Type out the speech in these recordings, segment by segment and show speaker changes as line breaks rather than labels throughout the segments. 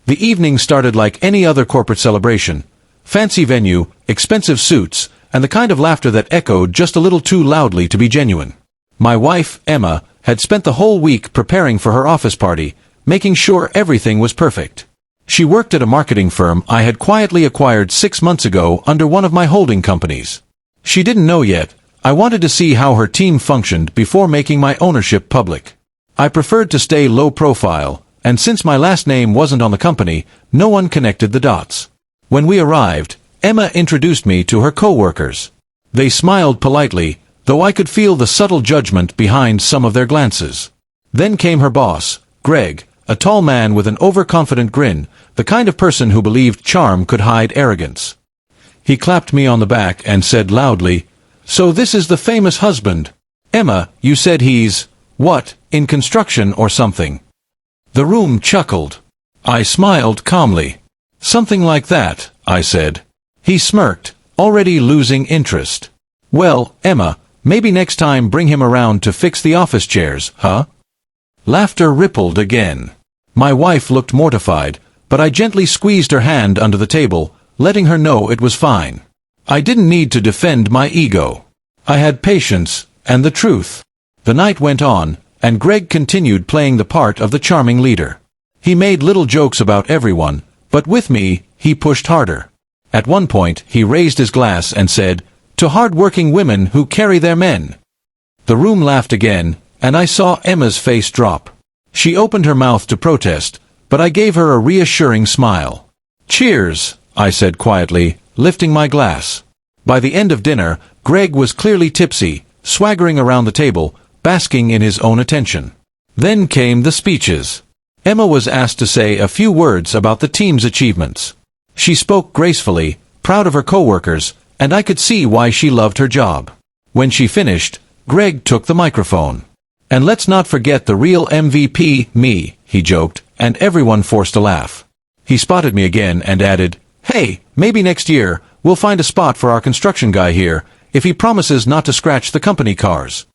The evening started like any other corporate celebration. Fancy venue, expensive suits, and the kind of laughter that echoed just a little too loudly to be genuine. My wife, Emma, had spent the whole week preparing for her office party, making sure everything was perfect. She worked at a marketing firm I had quietly acquired 6 months ago under one of my holding companies. She didn't know yet. I wanted to see how her team functioned before making my ownership public. I preferred to stay low profile, and since my last name wasn't on the company, no one connected the dots. When we arrived, Emma introduced me to her co-workers. They smiled politely, though I could feel the subtle judgment behind some of their glances. Then came her boss, Greg, a tall man with an overconfident grin, the kind of person who believed charm could hide arrogance. He clapped me on the back and said loudly, "So this is the famous husband. Emma, you said he's, what, in construction or something?" The room chuckled. I smiled calmly. "Something like that," I said. He smirked, already losing interest. "Well, Emma, maybe next time bring him around to fix the office chairs, huh?" Laughter rippled again. My wife looked mortified, but I gently squeezed her hand under the table, letting her know it was fine. I didn't need to defend my ego. I had patience, and the truth. The night went on, and Greg continued playing the part of the charming leader. He made little jokes about everyone, but with me, he pushed harder. At one point, he raised his glass and said, "To hard-working women who carry their men." The room laughed again, and I saw Emma's face drop. She opened her mouth to protest, but I gave her a reassuring smile. "Cheers," I said quietly, lifting my glass. By the end of dinner, Greg was clearly tipsy, swaggering around the table, basking in his own attention. Then came the speeches. Emma was asked to say a few words about the team's achievements. She spoke gracefully, proud of her coworkers, and I could see why she loved her job. When she finished, Greg took the microphone. "And let's not forget the real MVP, me," he joked, and everyone forced a laugh. He spotted me again and added, "Hey, maybe next year, we'll find a spot for our construction guy here, if he promises not to scratch the company cars."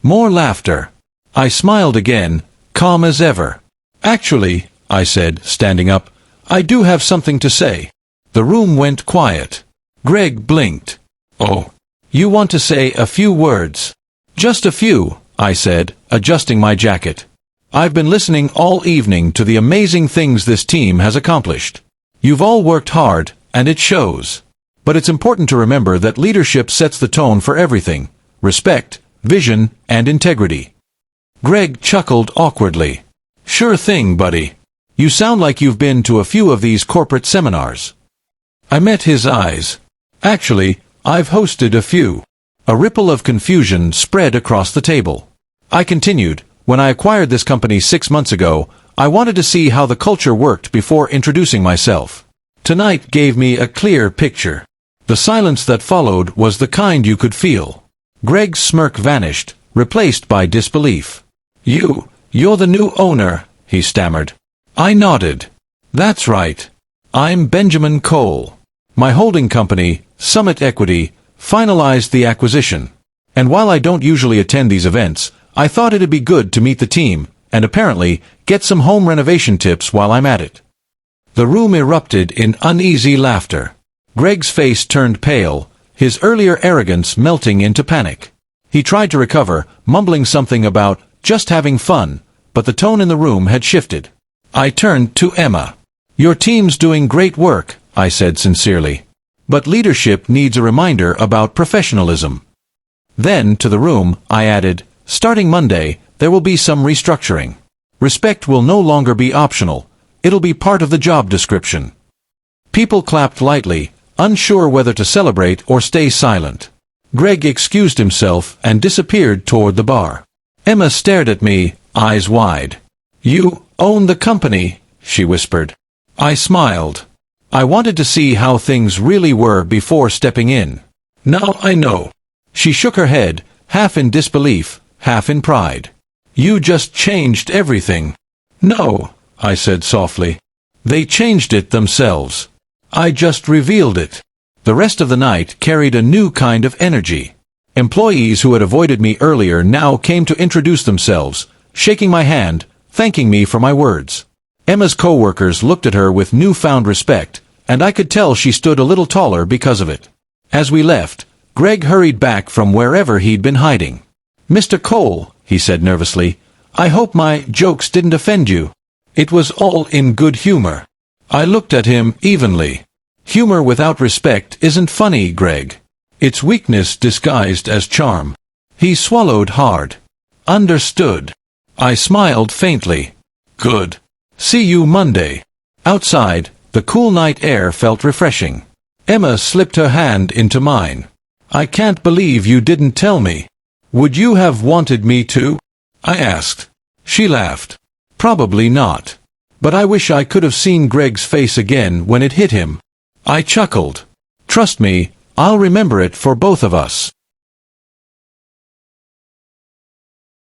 More laughter. I smiled again, calm as ever. "Actually," I said, standing up, "I do have something to say." The room went quiet. Greg blinked. "Oh, you want to say a few words?" "Just a few," I said, adjusting my jacket. "I've been listening all evening to the amazing things this team has accomplished. You've all worked hard, and it shows. But it's important to remember that leadership sets the tone for everything: respect, vision, and integrity." Greg chuckled awkwardly. "Sure thing, buddy. You sound like you've been to a few of these corporate seminars." I met his eyes. "Actually, I've hosted a few." A ripple of confusion spread across the table. I continued, "When I acquired this company 6 months ago, I wanted to see how the culture worked before introducing myself. Tonight gave me a clear picture." The silence that followed was the kind you could feel. Greg's smirk vanished, replaced by disbelief. You're the new owner," he stammered. I nodded. "That's right. I'm Benjamin Cole. My holding company, Summit Equity, finalized the acquisition. And while I don't usually attend these events, I thought it'd be good to meet the team, and apparently, get some home renovation tips while I'm at it." The room erupted in uneasy laughter. Greg's face turned pale, his earlier arrogance melting into panic. He tried to recover, mumbling something about just having fun, but the tone in the room had shifted. I turned to Emma. "Your team's doing great work," I said sincerely. "But leadership needs a reminder about professionalism." Then, to the room, I added, "Starting Monday, there will be some restructuring. Respect will no longer be optional. It'll be part of the job description." People clapped lightly, unsure whether to celebrate or stay silent. Greg excused himself and disappeared toward the bar. Emma stared at me, eyes wide. "You own the company," she whispered. I smiled. I wanted to see how things really were before stepping in. "Now I know." She shook her head, half in disbelief, half in pride. "You just changed everything." "No," I said softly. "They changed it themselves. I just revealed it." The rest of the night carried a new kind of energy. Employees who had avoided me earlier now came to introduce themselves, shaking my hand, thanking me for my words. Emma's co-workers looked at her with newfound respect, and I could tell she stood a little taller because of it. As we left, Greg hurried back from wherever he'd been hiding. "Mr. Cole," he said nervously, "I hope my jokes didn't offend you." It was all in good humor. I looked at him evenly. Humor without respect isn't funny, Greg. It's weakness disguised as charm. He swallowed hard. Understood. I smiled faintly. Good. See you Monday. Outside, the cool night air felt refreshing. Emma slipped her hand into mine. "I can't believe you didn't tell me. Would you have wanted me to?" I asked. She laughed. "Probably not. But I wish I could have seen Greg's face again when it hit him." I chuckled. "Trust me, I'll remember it for both of us."